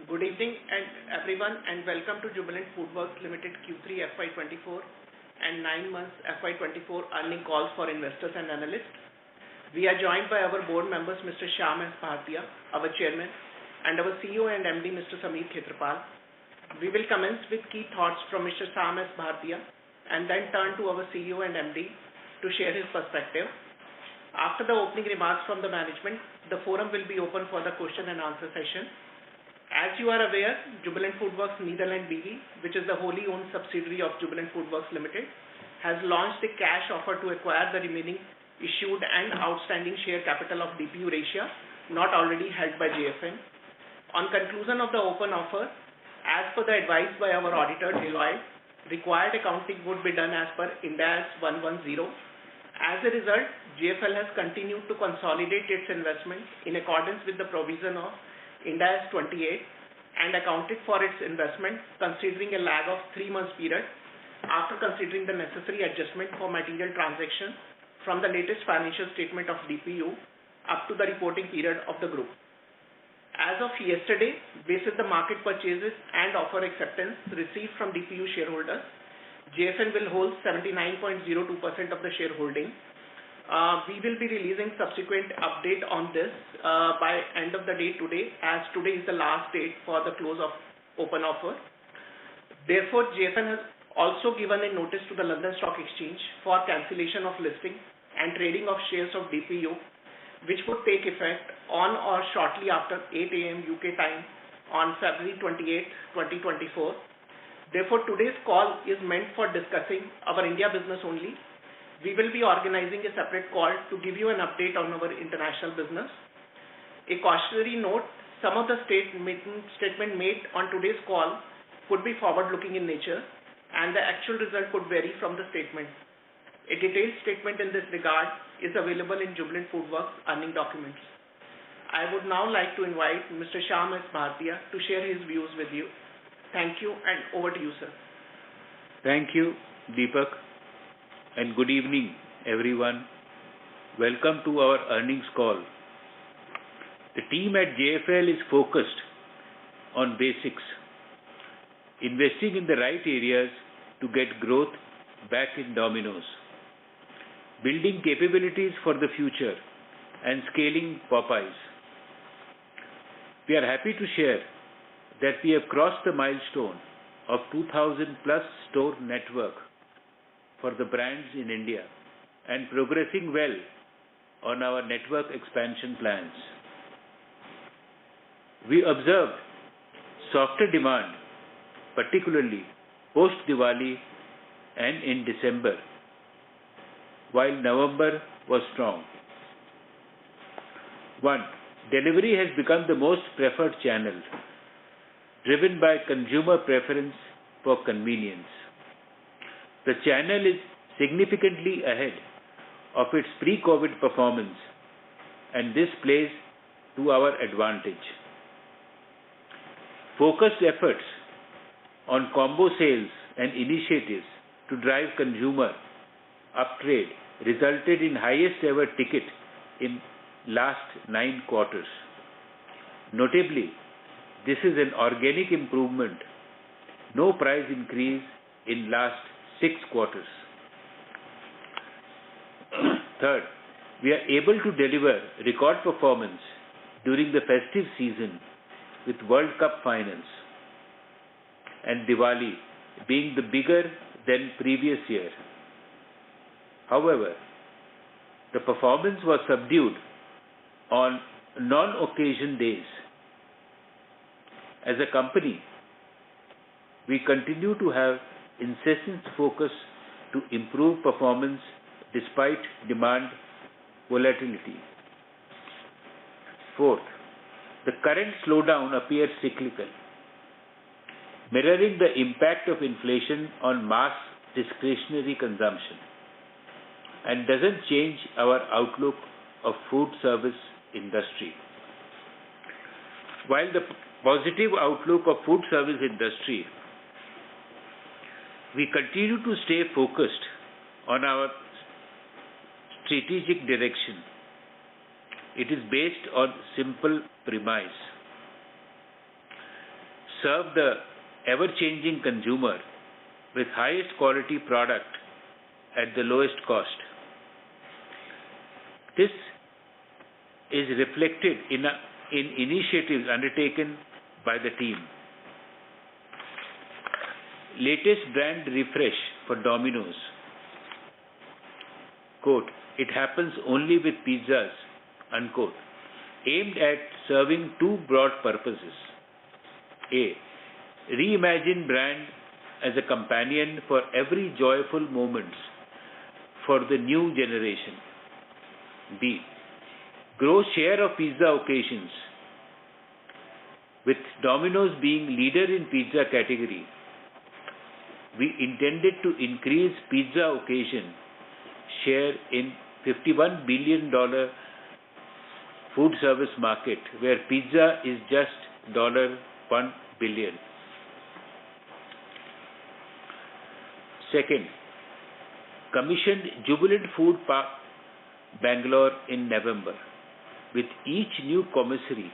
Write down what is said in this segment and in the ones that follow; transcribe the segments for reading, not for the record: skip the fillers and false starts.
Good evening everyone and welcome to Jubilant Foodworks Limited Q3 FY24 and 9 months FY24 earning calls for investors and analysts. We are joined by our board members Mr. Shyam S. Bhartia, our chairman, and our CEO and MD Mr. Sameer Khetrapal. We will commence with key thoughts from Mr. Shyam S. Bhartia and then turn to our CEO and MD to share his perspective. After the opening remarks from the management, the forum will be open for the question and answer session. As you are aware, Jubilant Foodworks Netherlands BV, which is the wholly owned subsidiary of Jubilant Foodworks Limited, has launched a cash offer to acquire the remaining issued and outstanding share capital of DP Eurasia, not already held by JFN. On conclusion of the open offer, as per the advice by our auditor Deloitte, required accounting would be done as per Ind AS 110. As a result, JFL has continued to consolidate its investment in accordance with the provision of Ind AS 28 and accounted for its investment considering a lag of 3 months period after considering the necessary adjustment for material transactions from the latest financial statement of DPU up to the reporting period of the group. As of yesterday, based on the market purchases and offer acceptance received from DPU shareholders, JFN will hold 79.02% of the shareholding. We will be releasing subsequent update on this by end of the day today, as today is the last date for the close of open offer. Therefore, JFN has also given a notice to the London Stock Exchange for cancellation of listing and trading of shares of DPU, which would take effect on or shortly after 8 AM UK time on February 28, 2024. Therefore, today's call is meant for discussing our India business only. We will be organizing a separate call to give you an update on our international business. A cautionary note, some of the statement made on today's call could be forward-looking in nature and the actual result could vary from the statement. A detailed statement in this regard is available in Jubilant Foodworks earning documents. I would now like to invite Mr. Shyam S. Bhartia to share his views with you. Thank you and over to you, sir. Thank you, Deepak. And good evening, everyone. Welcome to our earnings call. The team at JFL is focused on basics, investing in the right areas to get growth back in Domino's, building capabilities for the future, and scaling Popeyes. We are happy to share that we have crossed the milestone of 2,000 plus store network for the brands in India and progressing well on our network expansion plans. We observed softer demand, particularly post-Diwali and in December, while November was strong. 1. Delivery has become the most preferred channel, driven by consumer preference for convenience. The channel is significantly ahead of its pre-COVID performance, and this plays to our advantage. Focused efforts on combo sales and initiatives to drive consumer uptrade resulted in highest ever ticket in last 9 quarters. Notably, this is an organic improvement, no price increase in last 6 quarters. Third, we are able to deliver record performance during the festive season with World Cup finals and Diwali being the bigger than previous year. However, the performance was subdued on non-occasion days. As a company, we continue to have incessant focus to improve performance despite demand volatility. Fourth, the current slowdown appears cyclical, mirroring the impact of inflation on mass discretionary consumption, and doesn't change our outlook of food service industry. While the positive outlook of food service industry, we continue to stay focused on our strategic direction. It is based on simple premise. serve the ever-changing consumer with highest quality product at the lowest cost. This is reflected in initiatives undertaken by the team. Latest brand refresh for Domino's. Quote, "It happens only with pizzas," unquote, aimed at serving two broad purposes. A. Reimagine brand as a companion for every joyful moments for the new generation. B. Grow share of pizza occasions. With Domino's being leader in pizza category, we intended to increase pizza occasion share in $51 billion food service market, where pizza is just $1 billion. Second, commissioned Jubilant Food Park, Bangalore in November. With each new commissary,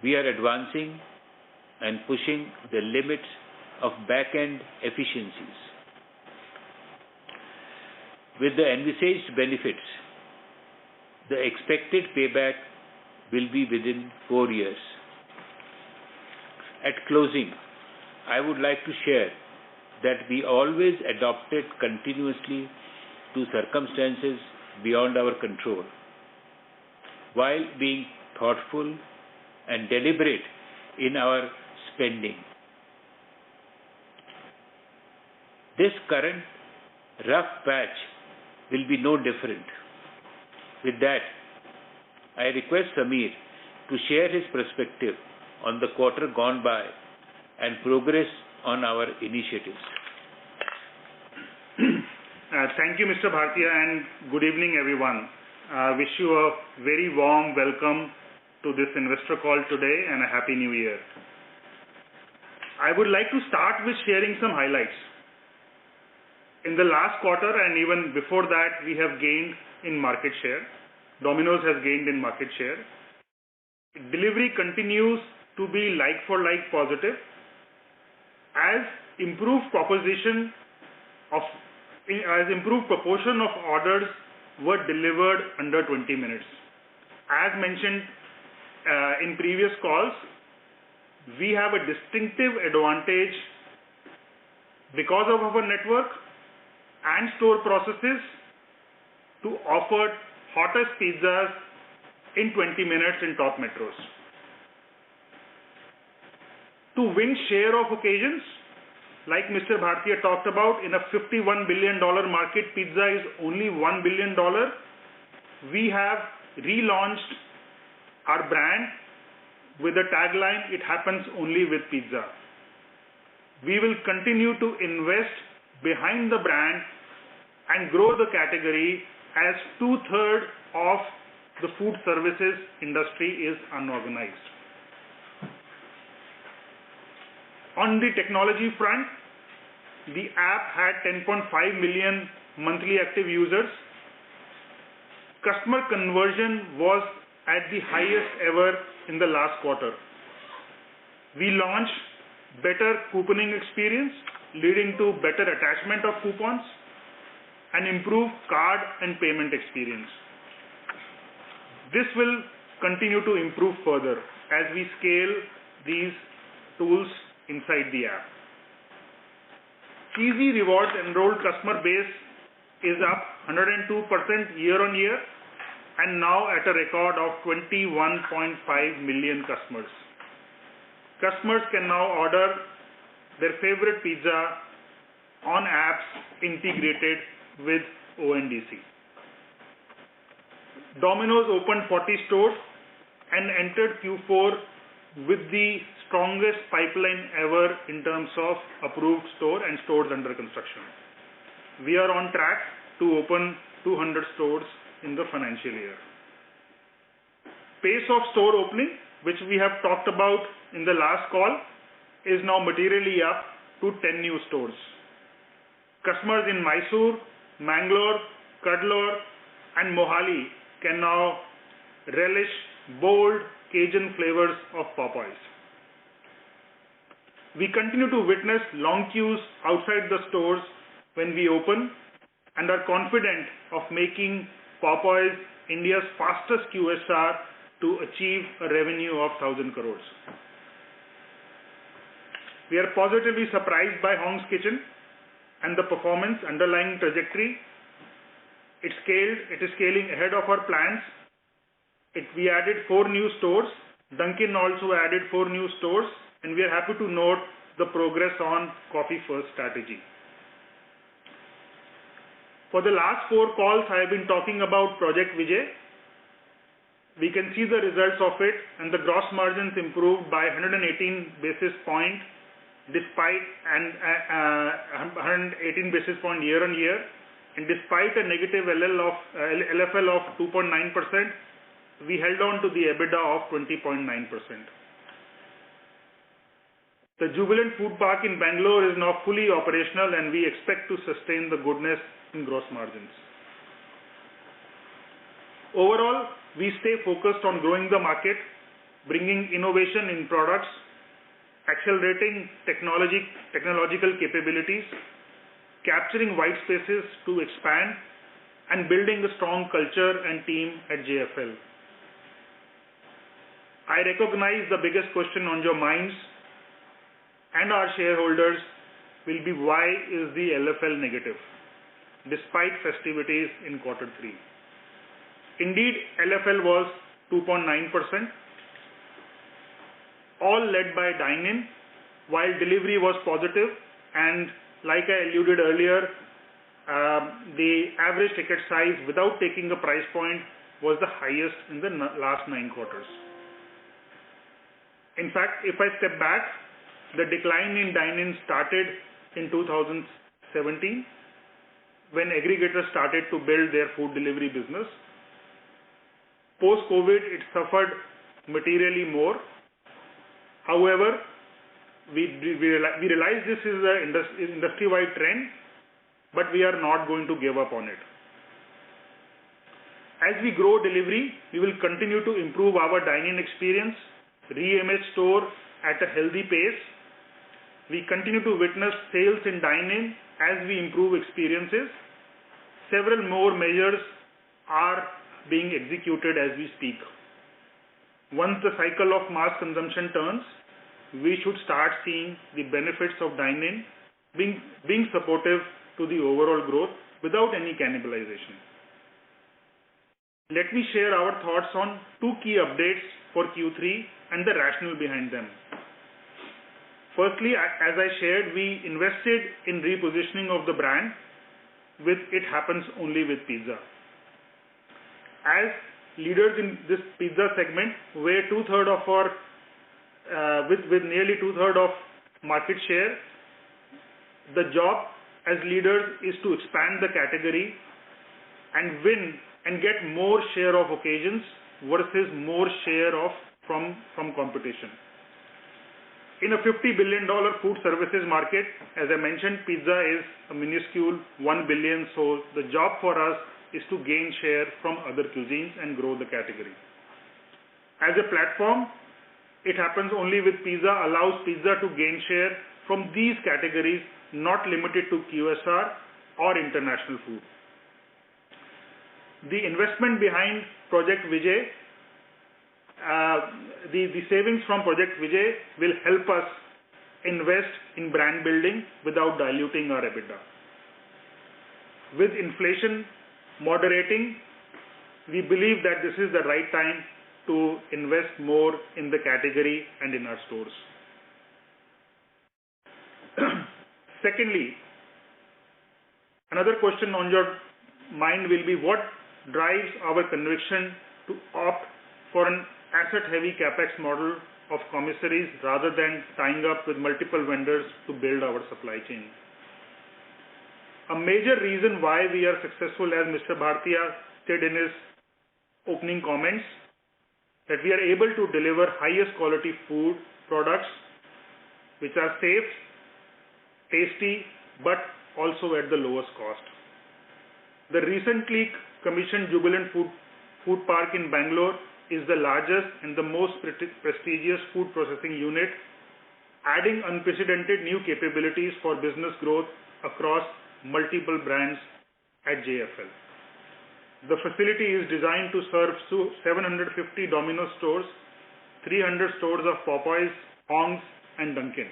we are advancing and pushing the limits of back-end efficiencies. With the envisaged benefits, the expected payback will be within 4 years. At closing, I would like to share that we always adapted continuously to circumstances beyond our control, while being thoughtful and deliberate in our spending. This current rough patch will be no different. With that, I request Sameer to share his perspective on the quarter gone by and progress on our initiatives. Thank you, Mr. Bhartiya, and good evening, everyone. I wish you a very warm welcome to this investor call today and a happy new year. I would like to start with sharing some highlights. In the last quarter and even before that, we have gained in market share. Domino's has gained in market share. Delivery continues to be like-for-like positive, as improved proportion of orders were delivered under 20 minutes. As mentioned in previous calls, we have a distinctive advantage because of our network and store processes to offer hottest pizzas in 20 minutes in top metros. To win share of occasions, like Mr. Bhartiya talked about, in a $51 billion market, pizza is only $1 billion. We have relaunched our brand with a tagline, "It happens only with pizza." We will continue to invest behind the brand and grow the category, as 2/3 of the food services industry is unorganized. On the technology front, the app had 10.5 million monthly active users. Customer conversion was at the highest ever in the last quarter. We launched better couponing experience, leading to better attachment of coupons and improved card and payment experience. This will continue to improve further as we scale these tools inside the app. Cheesy Rewards enrolled customer base is up 102% year on year and now at a record of 21.5 million customers. Customers can now order their favorite pizza on apps integrated with ONDC. Domino's opened 40 stores and entered Q4 with the strongest pipeline ever in terms of approved store and stores under construction. We are on track to open 200 stores in the financial year. Pace of store opening, which we have talked about in the last call, is now materially up to 10 new stores. Customers in Mysore, Mangalore, Cuddalore and Mohali can now relish bold Cajun flavors of Popeyes. We continue to witness long queues outside the stores when we open and are confident of making Popeyes India's fastest QSR to achieve a revenue of 1,000 crores. We are positively surprised by Hong's Kitchen and the performance underlying trajectory. It is scaling ahead of our plans. We added 4 new stores. Dunkin' also added 4 new stores, and we are happy to note the progress on Coffee First strategy. For the last 4 calls, I have been talking about Project Vijay. We can see the results of it, and the gross margins improved by 118 basis points despite 118 basis point year on year, and despite a negative LFL of 2.9%, we held on to the EBITDA of 20.9%. The Jubilant Food Park in Bangalore is now fully operational, and we expect to sustain the goodness in gross margins. Overall, we stay focused on growing the market, bringing innovation in products, accelerating technological capabilities, capturing white spaces to expand, and building a strong culture and team at JFL. I recognize the biggest question on your minds and our shareholders will be, why is the LFL negative despite festivities in quarter 3? Indeed, LFL was 2.9%, all led by dine-in, while delivery was positive, and like I alluded earlier, the average ticket size without taking a price point was the highest in the last 9 quarters. In fact, if I step back, the decline in dine-in started in 2017 when aggregators started to build their food delivery business. Post-COVID, it suffered materially more. However, we realize this is an industry-wide trend, but we are not going to give up on it. As we grow delivery, we will continue to improve our dine-in experience, re-image store at a healthy pace. We continue to witness sales in dine-in as we improve experiences. Several more measures are being executed as we speak. Once the cycle of mass consumption turns, we should start seeing the benefits of dine-in being supportive to the overall growth without any cannibalization. Let me share our thoughts on 2 key updates for Q3 and the rationale behind them. Firstly, as I shared, we invested in repositioning of the brand with It Happens Only with Pizza. As leaders in this pizza segment, where with nearly 2/3 of market share, the job as leaders is to expand the category and win and get more share of occasions versus more share from competition. In a $50 billion food services market, as I mentioned, pizza is a minuscule $1 billion, so the job for us is to gain share from other cuisines and grow the category. As a platform, It Happens Only with Pizza allows pizza to gain share from these categories, not limited to QSR or international food. The investment behind Project Vijay, the savings from Project Vijay will help us invest in brand building without diluting our EBITDA. With inflation moderating, we believe that this is the right time to invest more in the category and in our stores. Secondly, another question on your mind will be, what drives our conviction to opt for an asset-heavy capex model of commissaries rather than tying up with multiple vendors to build our supply chain? A major reason why we are successful, as Mr. Bhartiya said in his opening comments, that we are able to deliver highest quality food products which are safe, tasty, but also at the lowest cost. The recently commissioned Jubilant Food Park in Bangalore is the largest and the most prestigious food processing unit adding unprecedented new capabilities for business growth across multiple brands at JFL. The facility is designed to serve 750 Domino's stores, 300 stores of Popeyes, Ong's, and Dunkin'.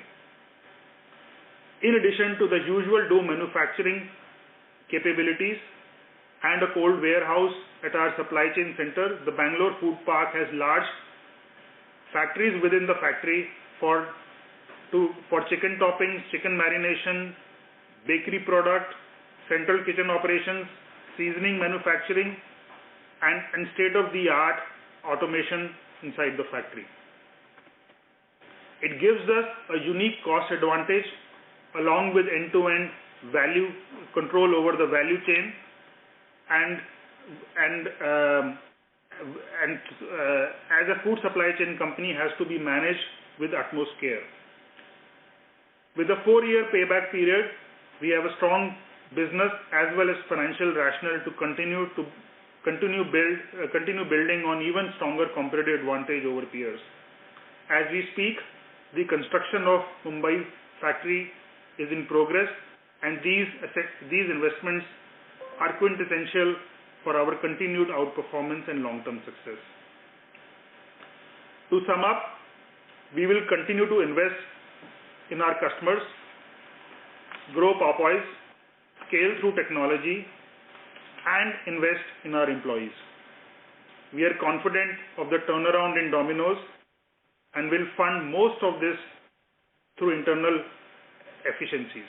In addition to the usual dough manufacturing capabilities and a cold warehouse at our supply chain center, the Bangalore Food Park has large factories within the factory for chicken toppings, chicken marination, bakery product, central kitchen operations, seasoning manufacturing, and state-of-the-art automation inside the factory. It gives us a unique cost advantage along with end-to-end value control over the value chain and as a food supply chain company has to be managed with utmost care. With a 4-year payback period, we have a strong business as well as financial rationale to continue building on even stronger competitive advantage over peers. As we speak, the construction of Mumbai factory is in progress, and these investments are quintessential for our continued outperformance and long-term success. To sum up, we will continue to invest in our customers, grow Popeyes, scale through technology, and invest in our employees. We are confident of the turnaround in Domino's and will fund most of this through internal efficiencies.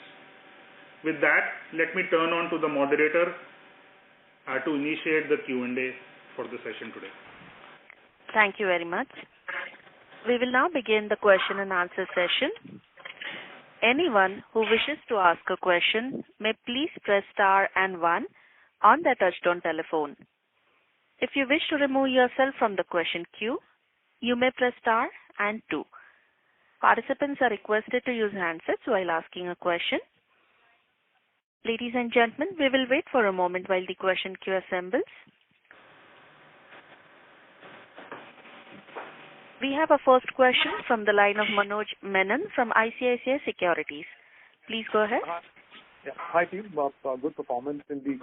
With that, let me turn on to the moderator to initiate the Q&A for the session today. Thank you very much. We will now begin the question and answer session. Anyone who wishes to ask a question may please press star and 1 on their touchtone telephone. If you wish to remove yourself from the question queue, you may press star and 2. Participants are requested to use handsets while asking a question. Ladies and gentlemen, we will wait for a moment while the question queue assembles. We have a first question from the line of Manoj Menon from ICICI Securities. Please go ahead. Hi team, good performance in the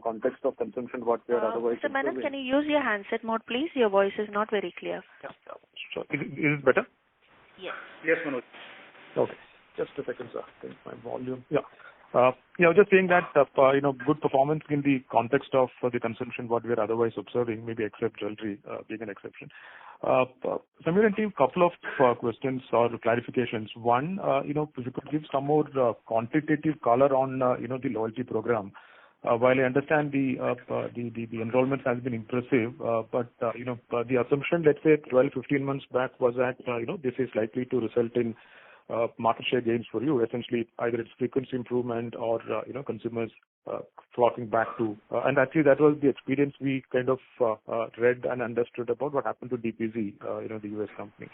context of consumption what we are otherwise. Mr. Menon, can you use your handset mode please? Your voice is not very clear. Yeah. Sure. Is it better? Yes. Yes, Manoj. Okay. Just a second, sir. I think my volume. Yeah. Just saying that good performance in the context of the consumption what we are otherwise observing, maybe except jewelry being an exception. Samir and team, couple of questions or clarifications. One, if you could give some more quantitative color on the loyalty program. While I understand the enrollment has been impressive, but the assumption, let's say 12-15 months back was that this is likely to result in market share gains for you. Essentially, either it's frequency improvement or consumers flocking back to. And actually, that was the experience we kind of read and understood about what happened to DPZ, the US company.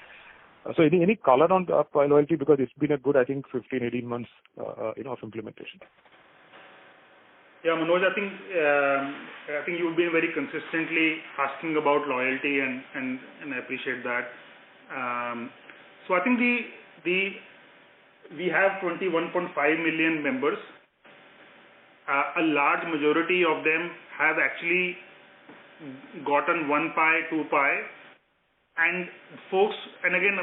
So any color on loyalty, because it's been a good, I think, 15-18 months of implementation. Yeah, Manoj, I think you've been very consistently asking about loyalty, and I appreciate that. So I think we have 21.5 million members. A large majority of them have actually gotten 1 pie, 2 pie, and folks, and again,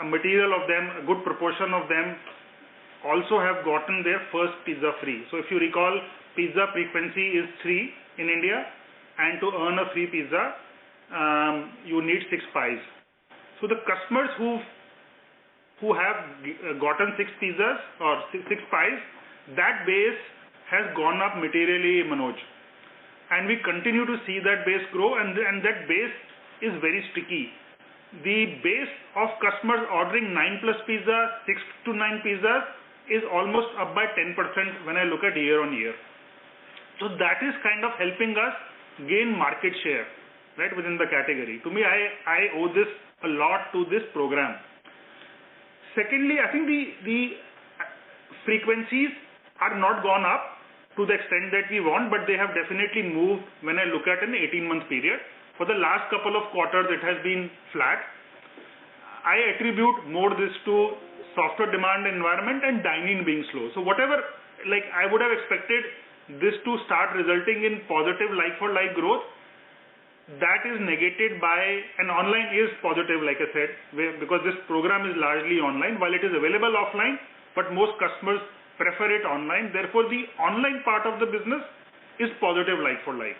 a material of them, a good proportion of them also have gotten their first pizza free. So if you recall, pizza frequency is 3 in India, and to earn a free pizza, you need 6 pies. So the customers who have gotten 6 pizzas or 6 pies, that base has gone up materially, Manoj. And we continue to see that base grow, and that base is very sticky. The base of customers ordering 9+ pizzas, 6 to 9 pizzas is almost up by 10% when I look at year on year. So that is kind of helping us gain market share, right, within the category. To me, I owe this a lot to this program. Secondly, I think the frequencies are not gone up to the extent that we want, but they have definitely moved when I look at an 18-month period. For the last couple of quarters, it has been flat. I attribute more this to softer demand environment and dine-in being slow. So whatever, like I would have expected this to start resulting in positive like-for-like growth, that is negated by, and online is positive like I said, because this program is largely online while it is available offline, but most customers prefer it online. Therefore the online part of the business is positive like-for-like.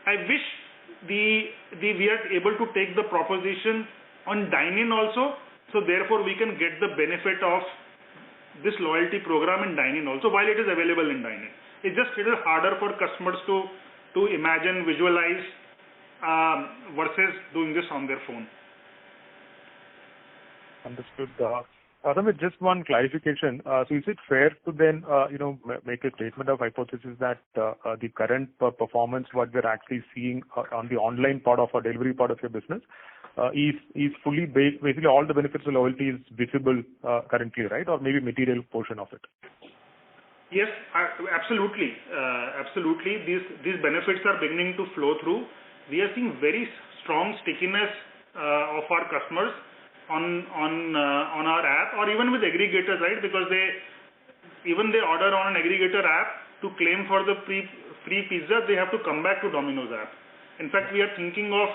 I wish we are able to take the proposition on dine-in also, so therefore we can get the benefit of this loyalty program in dine-in also while it is available in dine-in. It's just a little harder for customers to imagine, visualize versus doing this on their phone. Understood. Samir, just one clarification. So is it fair to then, make a statement of hypothesis that the current performance, what we're actually seeing on the online part of our delivery part of your business, is fully based, basically all the benefits of loyalty is visible currently, right? Or maybe material portion of it? Yes, absolutely. Absolutely. These benefits are beginning to flow through. We are seeing very strong stickiness of our customers on our app or even with aggregators, right? Because they order on an aggregator app to claim for the free pizza, they have to come back to Domino's app. In fact, we are thinking of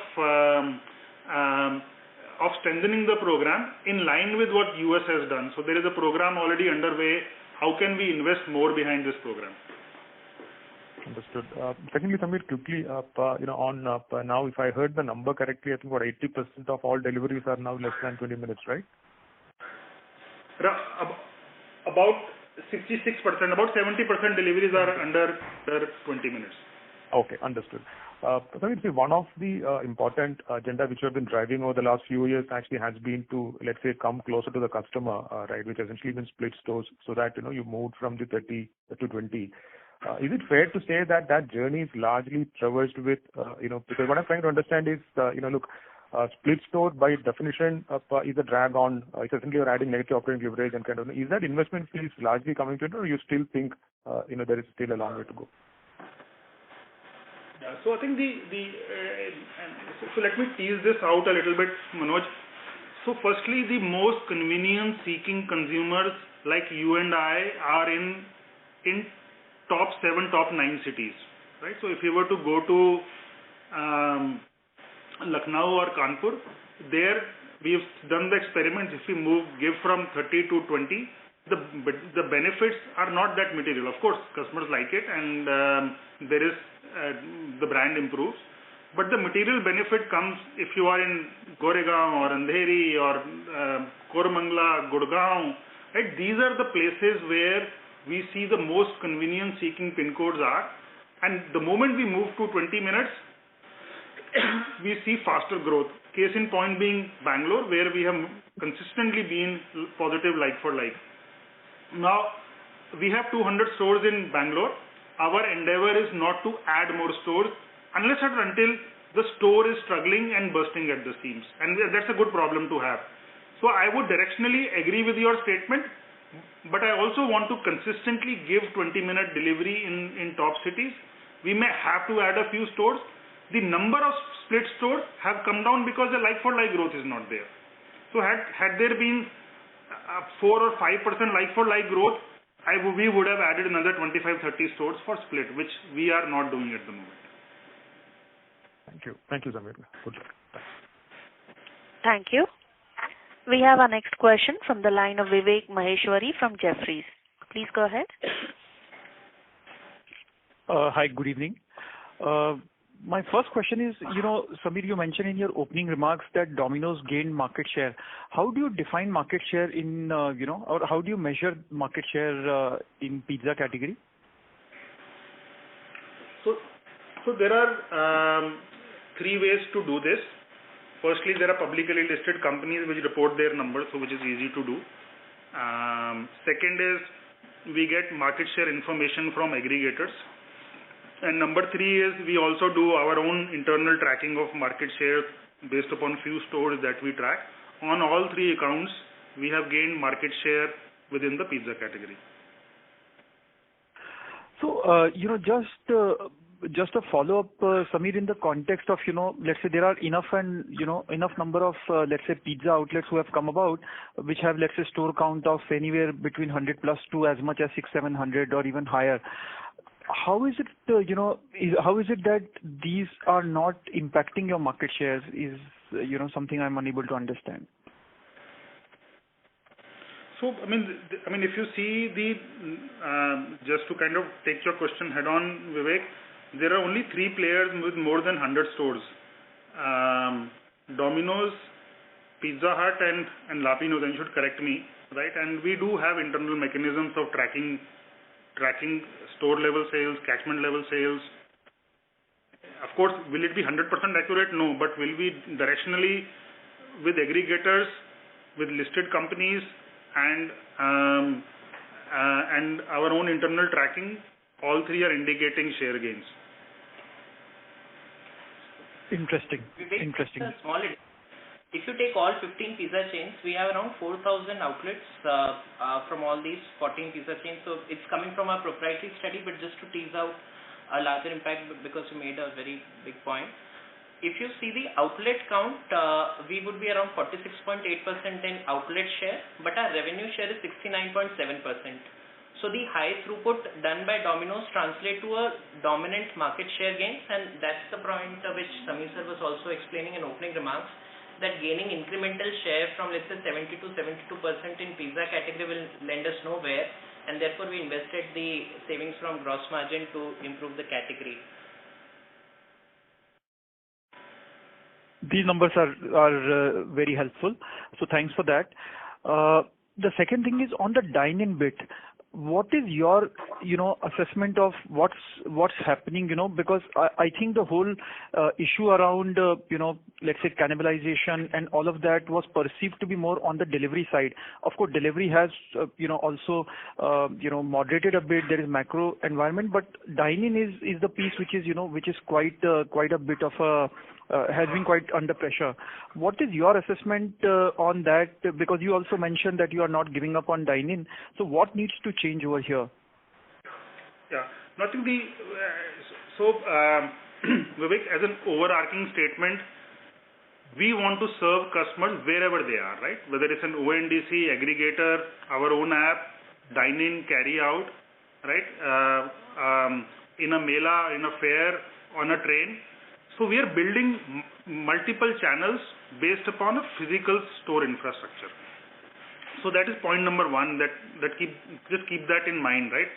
strengthening the program in line with what US has done. So there is a program already underway. How can we invest more behind this program? Understood. Secondly, Samir, quickly, on now, if I heard the number correctly, I think about 80% of all deliveries are now less than 20 minutes, right? About 66%, about 70% deliveries are under 20 minutes. Okay, understood. Samir, one of the important agenda which you have been driving over the last few years actually has been to, let's say, come closer to the customer, right, which essentially means split stores so that, you moved from the 30 to 20. Is it fair to say that that journey is largely traversed with, because what I'm trying to understand is, split store by definition is a drag on, essentially you're adding negative operating leverage and kind of, is that investment fees largely coming to it or you still think, there is still a long way to go? Yeah, so I think so let me tease this out a little bit, Manoj. So firstly, the most convenience-seeking consumers like you and I are in top 7, top 9 cities, right? So if you were to go to Lucknow or Kanpur, there we've done the experiments. If we give from 30 to 20, the benefits are not that material. Of course, customers like it and there is the brand improves. But the material benefit comes if you are in Goregaon or Andheri or Koramangala, Gurgaon, right? These are the places where we see the most convenience-seeking pin codes are. And the moment we move to 20 minutes, we see faster growth. Case in point being Bangalore, where we have consistently been positive like-for-like. Now, we have 200 stores in Bangalore. Our endeavor is not to add more stores unless and until the store is struggling and bursting at the seams. And that's a good problem to have. So I would directionally agree with your statement, but I also want to consistently give 20-minute delivery in top cities. We may have to add a few stores. The number of split stores have come down because the like-for-like growth is not there. So had there been 4 or 5% like-for-like growth, we would have added another 25-30 stores for split, which we are not doing at the moment. Thank you. Thank you, Samir. Good luck. Thanks. Thank you. We have our next question from the line of Vivek Maheshwari from Jefferies. Please go ahead. Hi, good evening. My first question is, Samir, you mentioned in your opening remarks that Domino's gained market share. How do you define market share in, or how do you measure market share in pizza category? So there are 3 ways to do this. Firstly, there are publicly listed companies which report their numbers, so which is easy to do. Second is we get market share information from aggregators. And number 3 is we also do our own internal tracking of market share based upon few stores that we track. On all 3 accounts, we have gained market share within the pizza category. So, just just a follow-up, Samir, in the context of, let's say there are enough number of, let's say, pizza outlets who have come about, which have, let's say, store count of anywhere between 100 plus to as much as 600-700 or even higher. How is it, how is it that these are not impacting your market shares is, something I'm unable to understand. So, I mean, if you see just to kind of take your question head on, Vivek, there are only 3 players with more than 100 stores. Domino's, Pizza Hut and Lapino's, and you should correct me, right? And we do have internal mechanisms of tracking store level sales, catchment level sales. Of course, will it be 100% accurate? No, but will we directionally with aggregators, with listed companies, and our own internal tracking, all 3 are indicating share gains. Interesting. If you take all 15 pizza chains, we have around 4,000 outlets from all these 14 pizza chains. So it's coming from our proprietary study, but just to tease out a larger impact, because you made a very big point. If you see the outlet count, we would be around 46.8% in outlet share, but our revenue share is 69.7%. So the high throughput done by Domino's translate to a dominant market share gains, and that's the point which Samir sir was also explaining in opening remarks, that gaining incremental share from, let's say, 70 to 72% in pizza category will lend us nowhere, and therefore we invested the savings from gross margin to improve the category. These numbers are very helpful. So thanks for that. The second thing is on the dine-in bit. What is your, assessment of what's happening, because I think the whole issue around, let's say cannibalization and all of that was perceived to be more on the delivery side. Of course, delivery has, also, moderated a bit. There is macro environment, but dine-in is the piece which is quite a bit of has been quite under pressure. What is your assessment on that? Because you also mentioned that you are not giving up on dine-in. So what needs to change over here? Yeah, nothing. Vivek, as an overarching statement, we want to serve customers wherever they are, right? Whether it's an ONDC, aggregator, our own app, dine-in, carry out, right? In a mela, in a fair, on a train. So we are building multiple channels based upon a physical store infrastructure. So that is point number 1. Just keep that in mind, right?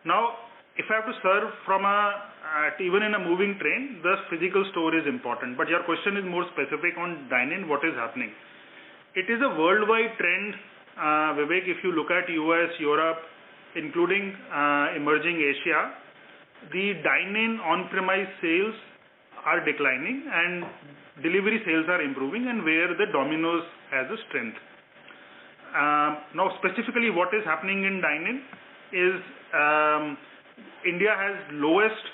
Now, if I have to serve from even in a moving train, the physical store is important. But your question is more specific on dine-in. What is happening? It is a worldwide trend, Vivek. If you look at US, Europe, including emerging Asia, the dine-in on-premise sales are declining and delivery sales are improving, and where the Domino's has a strength. Now, specifically what is happening in dine-in is India has lowest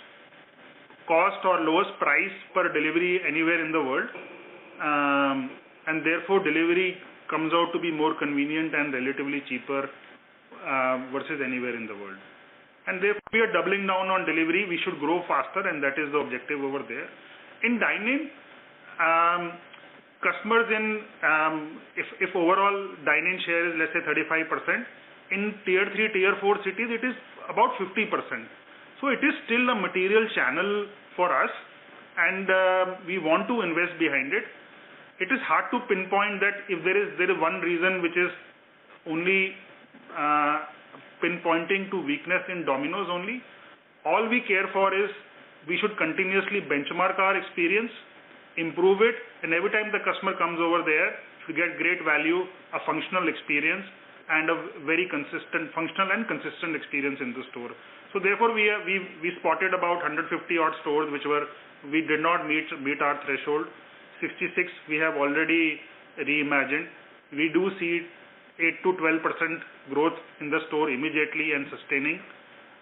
cost or lowest price per delivery anywhere in the world, and therefore delivery comes out to be more convenient and relatively cheaper versus anywhere in the world. And therefore we are doubling down on delivery. We should grow faster, and that is the objective over there. In dine-in, customers if overall dine-in share is, let's say, 35%, in tier 3, tier 4 cities, it is about 50%. So it is still a material channel for us, and we want to invest behind it. It is hard to pinpoint that if there is one reason which is only pinpointing to weakness in Domino's only. All we care for is we should continuously benchmark our experience, improve it, and every time the customer comes over there, to get great value, a functional experience, and a very functional and consistent experience in the store. So therefore, we spotted about 150 odd stores we did not meet our threshold. 66 we have already reimagined. We do see 8 to 12% growth in the store immediately and sustaining,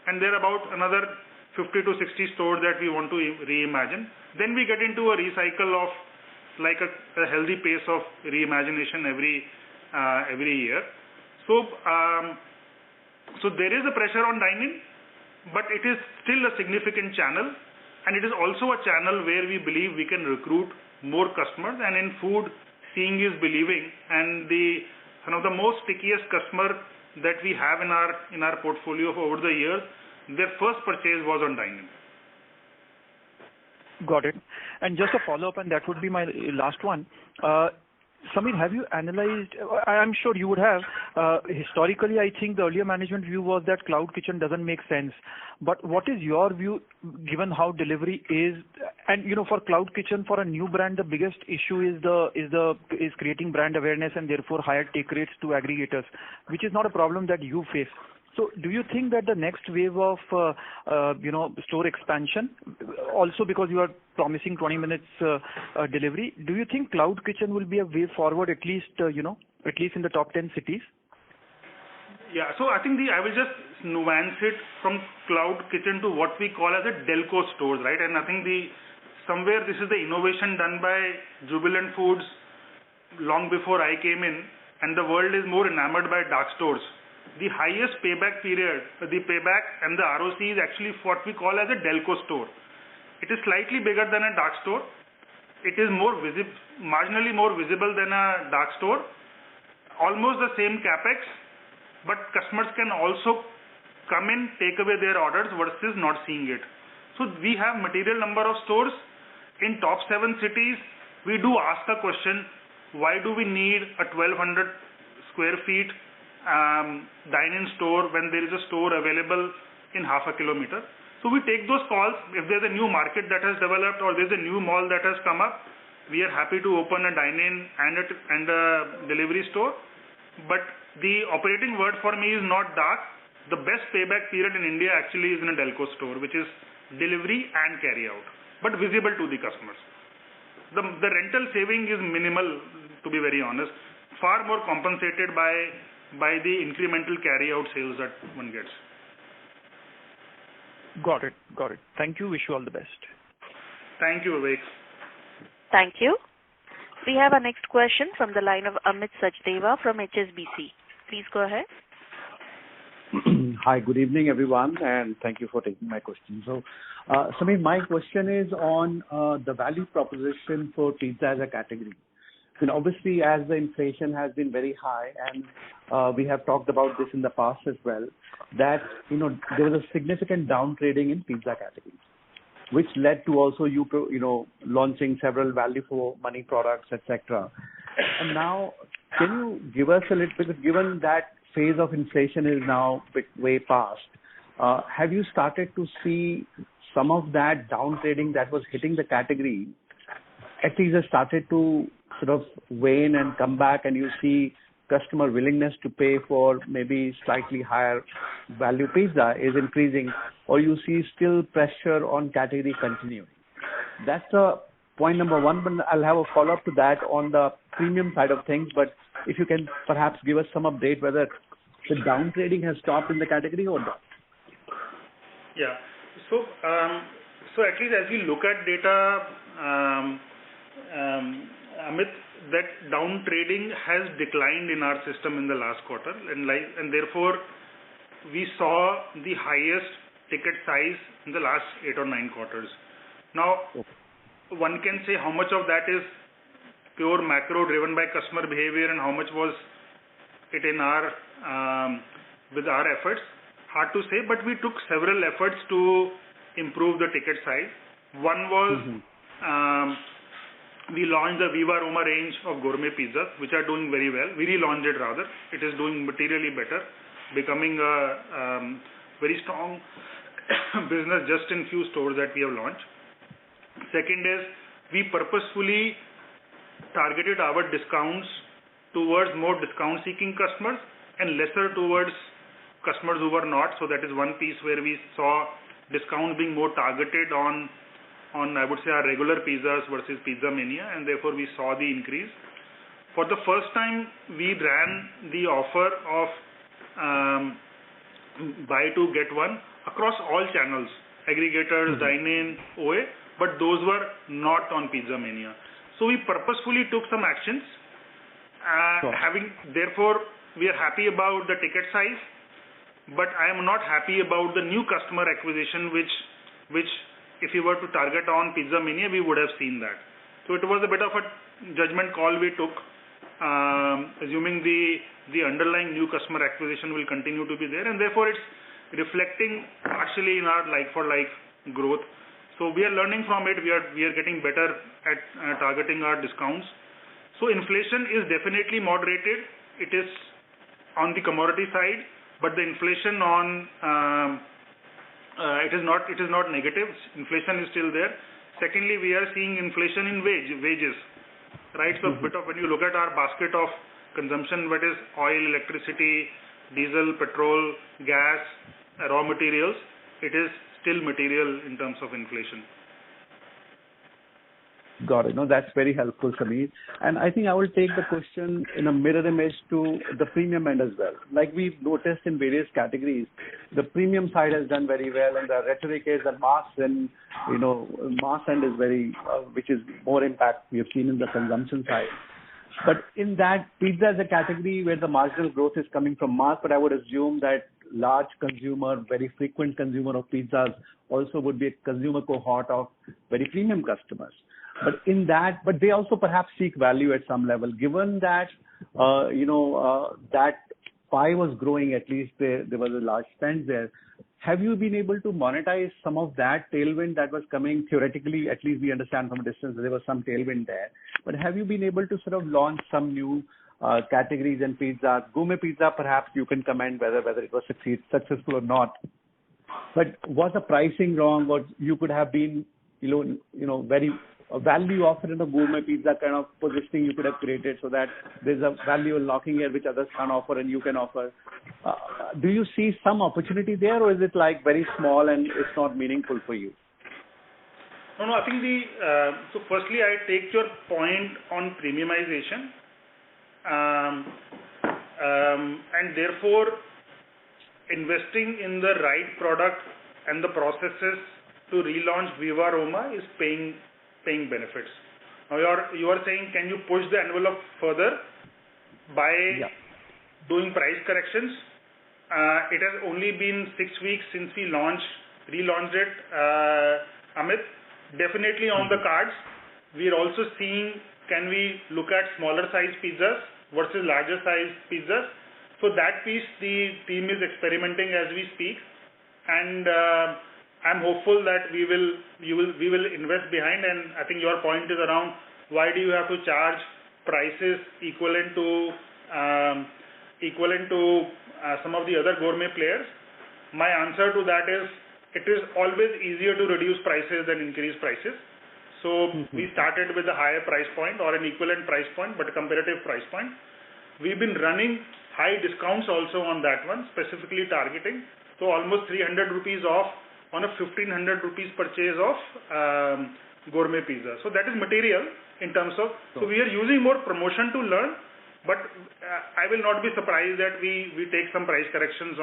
and there are about another 50 to 60 stores that we want to reimagine. Then we get into a recycle of like a healthy pace of reimagination every year. So there is a pressure on dine-in. but it is still a significant channel, and it is also a channel where we believe we can recruit more customers. And in food, seeing is believing, and one of the most stickiest customer that we have in our portfolio over the years, their first purchase was on dine-in. Got it. And just a follow-up, and that would be my last one. Samir, have you analyzed, I'm sure you would have, historically I think the earlier management view was that cloud kitchen doesn't make sense. But what is your view given how delivery is, and for cloud kitchen, for a new brand, the biggest issue is creating brand awareness and therefore higher take rates to aggregators, which is not a problem that you face. So do you think that the next wave of, store expansion, also because you are promising 20 minutes delivery, do you think cloud kitchen will be a way forward, at least in the top 10 cities? Yeah, so I think I will just nuance it from cloud kitchen to what we call as a Delco stores, right? And I think somewhere this is the innovation done by Jubilant Foods long before I came in, and the world is more enamored by dark stores. The highest payback period, the payback and the ROC is actually what we call as a Delco store. It is slightly bigger than a dark store. It is marginally more visible than a dark store. Almost the same capex, but customers can also come in, take away their orders versus not seeing it. So we have material number of stores. In top 7 cities, we do ask a question, why do we need a 1200 square feet dine-in store when there is a store available in half a kilometer? So we take those calls. If there's a new market that has developed or there's a new mall that has come up, we are happy to open a dine-in and a delivery store. But the operating word for me is not dark. The best payback period in India actually is in a Delco store, which is delivery and carry out, but visible to the customers. The rental saving is minimal, to be very honest, far more compensated by the incremental carry out sales that one gets. Got it. Thank you. Wish you all the best. Thank you, Vivek. Thank you. We have our next question from the line of Amit Sachdeva from HSBC. Please go ahead. Hi, good evening, everyone, and thank you for taking my question. So, Samir, my question is on the value proposition for pizza as a category. Obviously, as the inflation has been very high, and we have talked about this in the past as well, that there was a significant down trading in pizza category, which led to also you launching several value for money products, etc. And now, can you give us a little bit, given that phase of inflation is now way past, have you started to see some of that down trading that was hitting the category at least has started to sort of wane and come back, and you see customer willingness to pay for maybe slightly higher value pizza is increasing, or you see still pressure on category continuing? That's point number one, but I'll have a follow-up to that on the premium side of things. But if you can perhaps give us some update whether the down trading has stopped in the category or not. Yeah. So at least as we look at data, Amit, that down trading has declined in our system in the last quarter, and therefore we saw the highest ticket size in the last 8 or 9 quarters. Now, one can say how much of that is pure macro driven by customer behavior and how much was it in with our efforts. Hard to say, but we took several efforts to improve the ticket size. One was we launched the Viva Roma range of gourmet pizzas, which are doing very well. We relaunched it rather. It is doing materially better, becoming a very strong business just in few stores that we have launched. Second is we purposefully targeted our discounts towards more discount-seeking customers and lesser towards customers who were not. So that is one piece where we saw discount being more targeted on I would say our regular pizzas versus Pizza Mania, and therefore we saw the increase. For the first time, we ran the offer of buy two get one across all channels, aggregators, dine-in, OA, but those were not on Pizza Mania. So we purposefully took some actions. Therefore, we are happy about the ticket size, but I am not happy about the new customer acquisition, which if you were to target on Pizza Mania, we would have seen that. So it was a bit of a judgment call we took, assuming the underlying new customer acquisition will continue to be there, and therefore it's reflecting partially in our like-for-like growth. So we are learning from it. We are getting better at targeting our discounts. So inflation is definitely moderated. It is on the commodity side, but the inflation it is not negative. Inflation is still there. Secondly, we are seeing inflation in wages, right? So when you look at our basket of consumption, what is oil, electricity, diesel, petrol, gas, raw materials, it is still material in terms of inflation. Got it. No, that's very helpful, Sameer. And I think I will take the question in a mirror image to the premium end as well. Like we've noticed in various categories, the premium side has done very well, and the rhetoric is the mass and mass end is very, which is more impact we have seen in the consumption side. But in that, pizza is a category where the marginal growth is coming from mass, but I would assume that large consumer, very frequent consumer of pizzas also would be a consumer cohort of very premium customers. But they also perhaps seek value at some level. Given that, that pie was growing, at least there was a large spend there. Have you been able to monetize some of that tailwind that was coming theoretically? At least we understand from a distance there was some tailwind there. But have you been able to sort of launch some new categories in pizza? Gourmet pizza, perhaps you can comment whether it was successful or not. But was the pricing wrong, or you could have been, very value offered in a gourmet pizza kind of positioning you could have created so that there's a value unlocking here which others can't offer and you can offer. Do you see some opportunity there, or is it like very small and it's not meaningful for you? No, I think so firstly I take your point on premiumization, and therefore investing in the right product and the processes to relaunch Viva Roma is paying benefits. Now you are saying, can you push the envelope further by doing price corrections? It has only been 6 weeks since we relaunched it, Amit. Definitely on the cards. We are also seeing, can we look at smaller size pizzas versus larger size pizzas? So that piece the team is experimenting as we speak, and I'm hopeful that we will invest behind. And I think your point is around why do you have to charge prices equivalent to some of the other gourmet players? My answer to that is it is always easier to reduce prices than increase prices. So we started with a higher price point or an equivalent price point, but a comparative price point. We've been running high discounts also on that one, specifically targeting. So almost 300 rupees off on a 1500 rupees purchase of gourmet pizza. So that is material in terms of, so we are using more promotion to learn, but I will not be surprised that we take some price corrections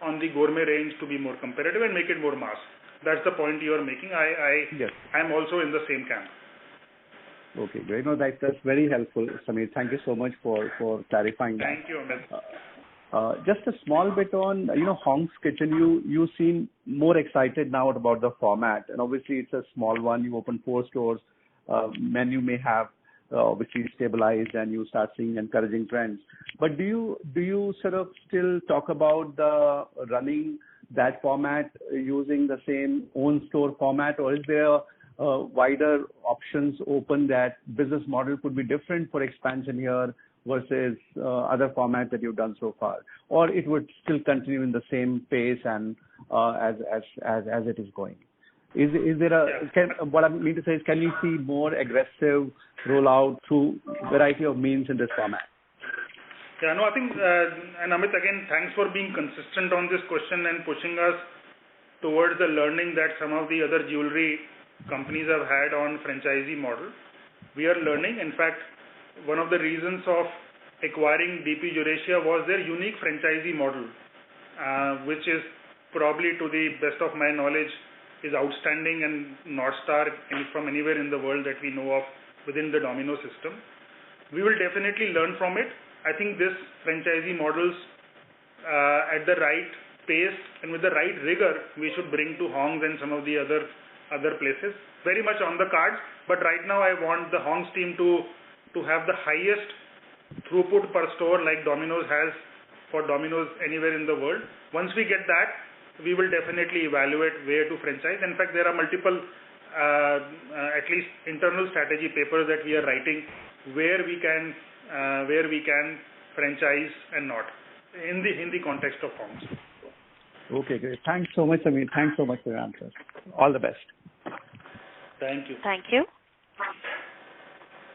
on the gourmet range to be more competitive and make it more mass. That's the point you are making. I'm also in the same camp. Okay, great. No, that's very helpful, Sameer. Thank you so much for clarifying that. Thank you, Amit. Just a small bit on, Hong's Kitchen. You seem more excited now about the format, and obviously it's a small one. You open 4 stores. Menu may have obviously stabilized, and you start seeing encouraging trends. But do you sort of still talk about the running that format using the same own store format, or is there wider options open that business model could be different for expansion here versus other formats that you've done so far, or it would still continue in the same pace and as it is going? Is there what I mean to say is, can you see more aggressive rollout through variety of means in this format? Yeah, no, I think, and Amit, again, thanks for being consistent on this question and pushing us towards the learning that some of the other jewelry companies have had on franchisee model. We are learning. In fact, one of the reasons of acquiring DP Eurasia was their unique franchisee model, which is probably, to the best of my knowledge, is outstanding and North Star from anywhere in the world that we know of within the Domino system. We will definitely learn from it. I think this franchisee models at the right pace and with the right rigor we should bring to Hong's and some of the other places. Very much on the cards, but right now I want the Hong's team to have the highest throughput per store like Domino's has for Domino's anywhere in the world. Once we get that, we will definitely evaluate where to franchise. In fact, there are multiple at least internal strategy papers that we are writing where we can franchise and not in the context of Hong's. Okay, great. Thanks so much, Sameer. Thanks so much for your answers. All the best. Thank you. Thank you.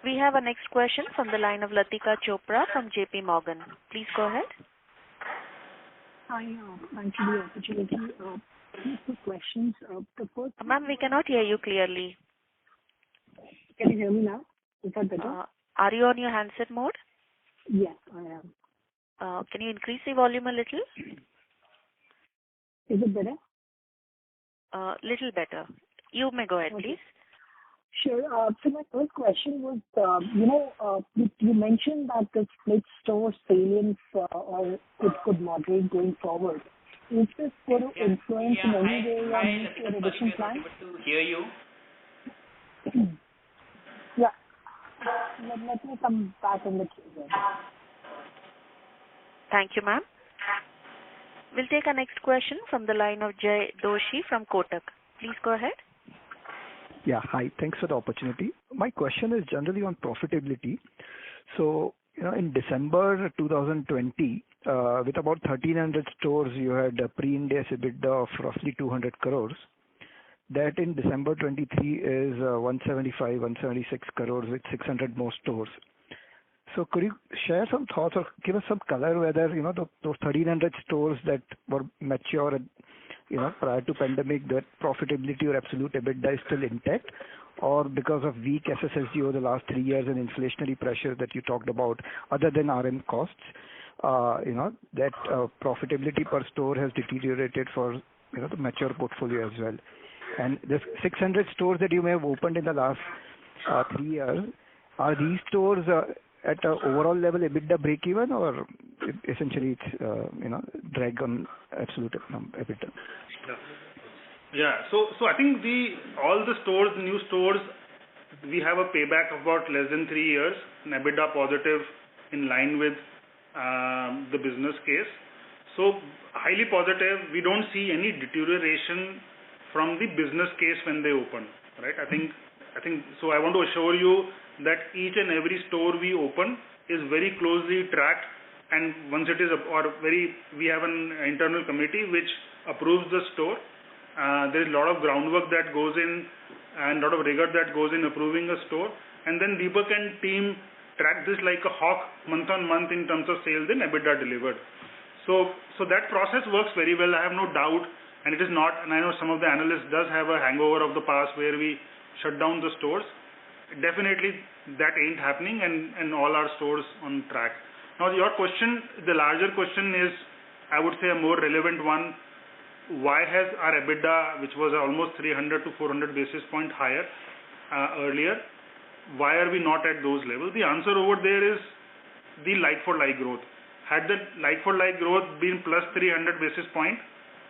We have a next question from the line of Latika Chopra from JP Morgan. Please go ahead. Hi, thanks for the opportunity. Two questions. The first, Ma'am, we cannot hear you clearly. can you hear me now? Is that better? Are you on your handset mode? Yes, I am. Can you increase the volume a little? Is it better? Little better. You may go ahead, Okay. please. Sure. So my first question was, you mentioned that the split store salience or it could moderate going forward. Is this going to influence in any way your addition plan? To hear you. Yeah. Let me come back in the queue then. Thank you, ma'am. We'll take our next question from the line of Jay Doshi from Kotak. Please go ahead. Yeah, hi. Thanks for the opportunity. My question is generally on profitability. So, in December 2020, with about 1,300 stores, you had a pre-Ind AS EBITDA of roughly 200 crores. That in December 23 is 175, 176 crores with 600 more stores. So could you share some thoughts or give us some color whether, those 1,300 stores that were mature and, prior to pandemic, that profitability or absolute EBITDA is still intact, or because of weak SSSG over the last 3 years and inflationary pressure that you talked about, other than RM costs, that profitability per store has deteriorated for, the mature portfolio as well. And the 600 stores that you may have opened in the last 3 years, are these stores at an overall level EBITDA break-even, or essentially it's, drag on absolute EBITDA? Yeah. So I think all the stores, the new stores, we have a payback of about less than 3 years, and EBITDA positive in line with the business case. So highly positive. We don't see any deterioration from the business case when they open, right? I think so. I want to assure you that each and every store we open is very closely tracked, and once it is we have an internal committee which approves the store. There is a lot of groundwork that goes in and a lot of rigor that goes in approving a store, and then Deepak and team track this like a hawk month on month in terms of sales and EBITDA delivered. So that process works very well. I have no doubt, and it is not. And I know some of the analysts does have a hangover of the past where we shut down the stores. Definitely that ain't happening, and all our stores on track. Now your question, the larger question is, I would say a more relevant one. Why has our EBITDA, which was almost 300 to 400 basis point higher earlier, why are we not at those levels? The answer over there is the like-for-like growth. Had the like-for-like growth been plus 300 basis point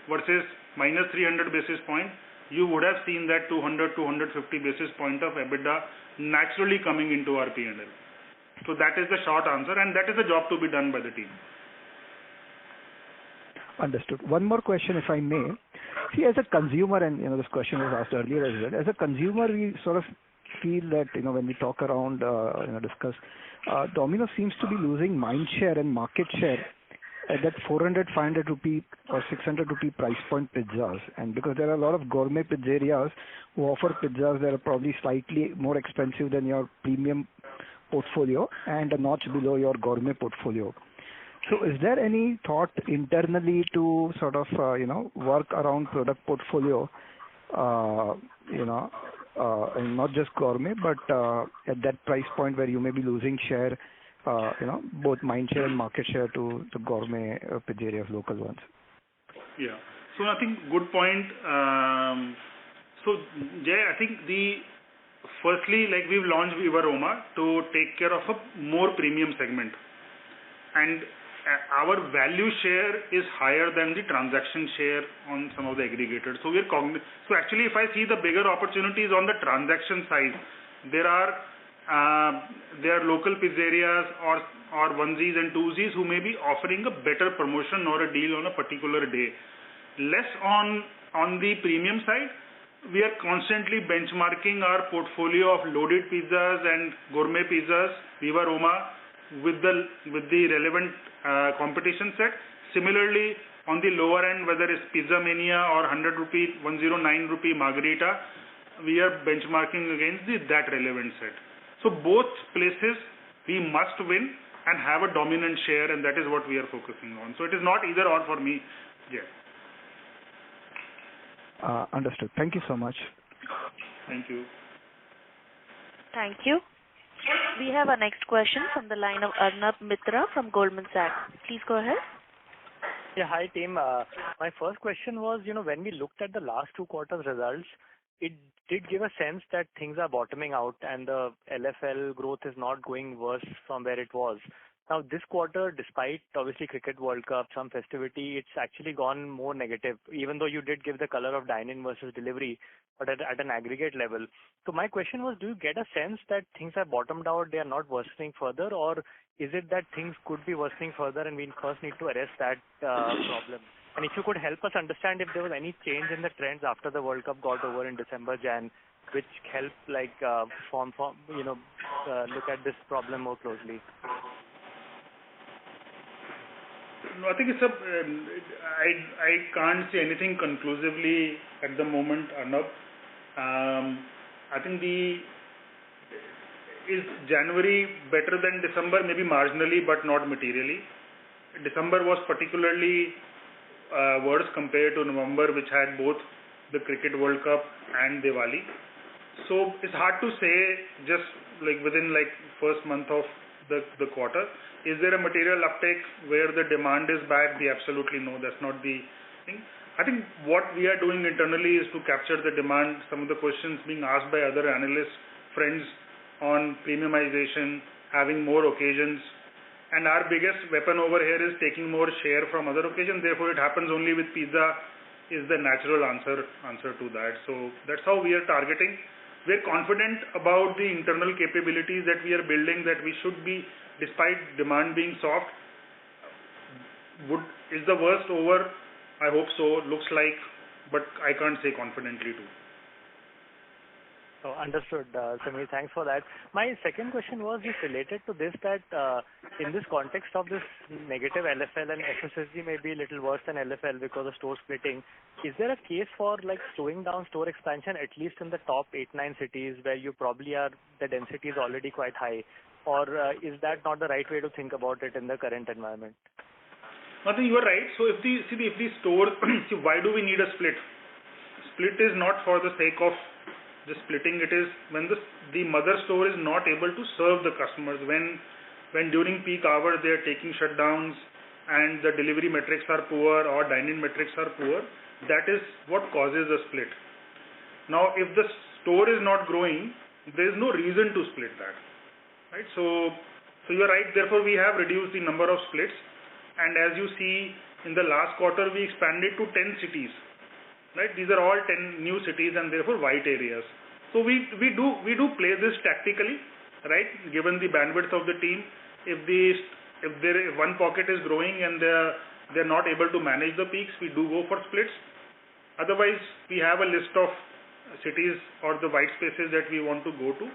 versus minus 300 basis point, you would have seen that 200-250 basis point of EBITDA naturally coming into our P&L. So that is the short answer, and that is a job to be done by the team. Understood. One more question, if I may. See, as a consumer, and this question was asked earlier as well. As a consumer, we sort of feel that when we talk around, discuss, Domino's seems to be losing mind share and market share at that 400, 500 rupee or 600 rupee price point pizzas. And because there are a lot of gourmet pizzerias who offer pizzas that are probably slightly more expensive than your premium portfolio and a notch below your gourmet portfolio. So is there any thought internally to sort of, work around product portfolio, and not just gourmet, but at that price point where you may be losing share, both mind share and market share to the gourmet pizzerias, local ones? Yeah. So I think good point. So Jay, I think firstly, like we've launched Viva Roma to take care of a more premium segment. And our value share is higher than the transaction share on some of the aggregators. So actually, if I see the bigger opportunities on the transaction side, there are local pizzerias or onesies and twosies who may be offering a better promotion or a deal on a particular day. Less on the premium side, we are constantly benchmarking our portfolio of loaded pizzas and gourmet pizzas, Viva Roma, with the relevant competition set. Similarly, on the lower end, whether it's Pizza Mania or 100 rupee, 109 rupee Margherita, we are benchmarking against that relevant set. So both places we must win and have a dominant share, and that is what we are focusing on. So it is not either or for me. Yeah. Understood. Thank you so much. Thank you. Thank you. We have our next question from the line of Arnab Mitra from Goldman Sachs. Please go ahead. Yeah, hi team. My first question was, when we looked at the last 2 quarters results, it did give a sense that things are bottoming out and the LFL growth is not going worse from where it was. Now, this quarter, despite obviously Cricket World Cup, some festivity, it's actually gone more negative, even though you did give the color of dine-in versus delivery, but at an aggregate level. So my question was, do you get a sense that things have bottomed out, they are not worsening further, or is it that things could be worsening further and we first need to arrest that problem? And if you could help us understand if there was any change in the trends after the World Cup got over in December, Jan, which helped look at this problem more closely. No, I think I can't say anything conclusively at the moment, Arnab. I think is January better than December? Maybe marginally, but not materially. December was particularly worse compared to November, which had both the Cricket World Cup and Diwali. So it's hard to say just within first month of the quarter. Is there a material uptake where the demand is back? Absolutely no, that's not the thing. I think what we are doing internally is to capture the demand. Some of the questions being asked by other analysts, friends on premiumization, having more occasions. And our biggest weapon over here is taking more share from other occasions. Therefore, it happens only with pizza is the natural answer to that. So that's how we are targeting. We're confident about the internal capabilities that we are building, that we should be, despite demand being soft. Is the worst over? I hope so. Looks like, but I can't say confidently too. Oh, understood, Sameer. Thanks for that. My second question was just related to this, that in this context of this negative LFL and SSSG may be a little worse than LFL because of store splitting. Is there a case for slowing down store expansion, at least in the top 8-9 cities where you probably the density is already quite high? Or is that not the right way to think about it in the current environment? I think you are right. So if the store, why do we need a split? Split is not for the sake of the splitting. It is when the mother store is not able to serve the customers, when during peak hours they are taking shutdowns and the delivery metrics are poor or dine-in metrics are poor. That is what causes a split. Now, if the store is not growing, there is no reason to split that. Right? So you are right. Therefore, we have reduced the number of splits. And as you see, in the last quarter, we expanded to 10 cities. Right? These are all 10 new cities and therefore white areas. So we do play this tactically, right? Given the bandwidth of the team, if one pocket is growing and they're not able to manage the peaks, we do go for splits. Otherwise, we have a list of cities or the white spaces that we want to go to.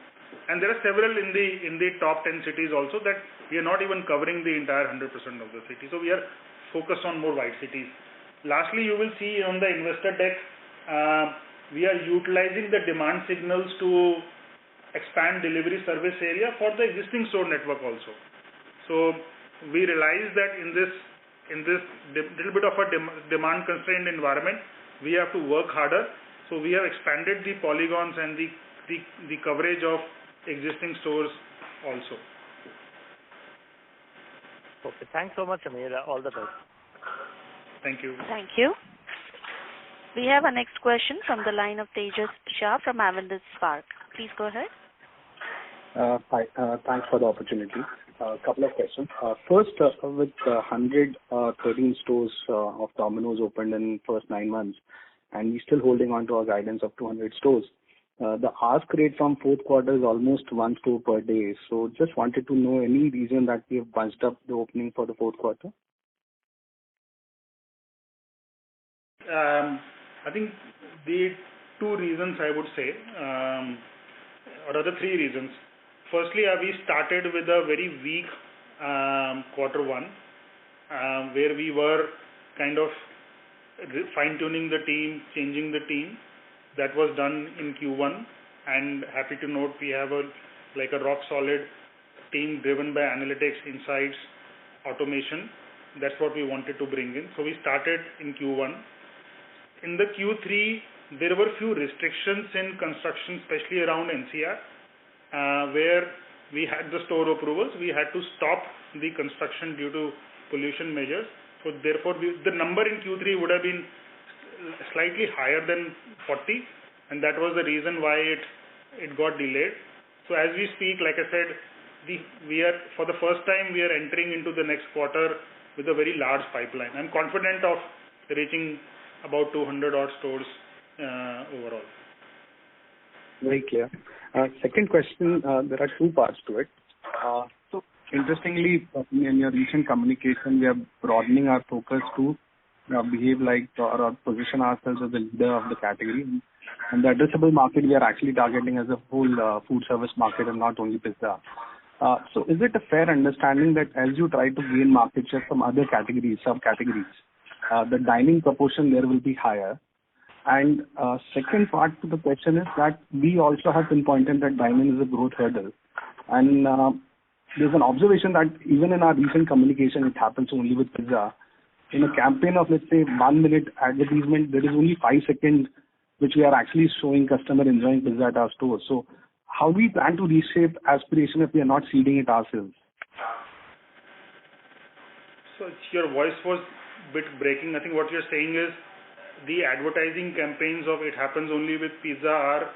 And there are several in the top 10 cities also that we are not even covering the entire 100% of the city. So we are focused on more white cities. Lastly, you will see on the investor deck, we are utilizing the demand signals to expand delivery service area for the existing store network also. So we realize that in this little bit of a demand constrained environment, we have to work harder. So we have expanded the polygons and the coverage of existing stores also. Okay, thanks so much, Sameer. All the best. Thank you. Thank you. We have our next question from the line of Tejas Shah from Avendus Spark. Please go ahead. Hi. Thanks for the opportunity. A couple of questions. First, with 113 stores of Domino's opened in first 9 months, and we're still holding on to our guidance of 200 stores. The ask rate from fourth quarter is almost 1 store per day. So just wanted to know any reason that we have bunched up the opening for the fourth quarter? I think the two reasons I would say, or rather three reasons. Firstly, we started with a very weak quarter one, where we were kind of fine-tuning the team, changing the team. That was done in Q1, and happy to note we have a rock-solid team driven by analytics, insights, automation. That's what we wanted to bring in. So we started in Q1. In the Q3, there were few restrictions in construction, especially around NCR, where we had the store approvals. We had to stop the construction due to pollution measures. So therefore, the number in Q3 would have been slightly higher than 40, and that was the reason why it got delayed. So as we speak, like I said, we are for the first time we are entering into the next quarter with a very large pipeline. I'm confident of reaching about 200 odd stores overall. Very clear. Second question, there are two parts to it. So interestingly, in your recent communication, we are broadening our focus to behave like or position ourselves as a leader of the category. And the addressable market we are actually targeting as a whole food service market and not only pizza. So is it a fair understanding that as you try to gain market share from other categories, subcategories, the dining proportion there will be higher? And second part to the question is that we also have pinpointed that dining is a growth hurdle. And there's an observation that even in our recent communication, it happens only with pizza. In a campaign of, let's say, 1 minute advertisement, there is only 5 seconds which we are actually showing customer enjoying pizza at our store. So how do we plan to reshape aspiration if we are not seeding it ourselves? So your voice was a bit breaking. I think what you're saying is the advertising campaigns of it happens only with pizza are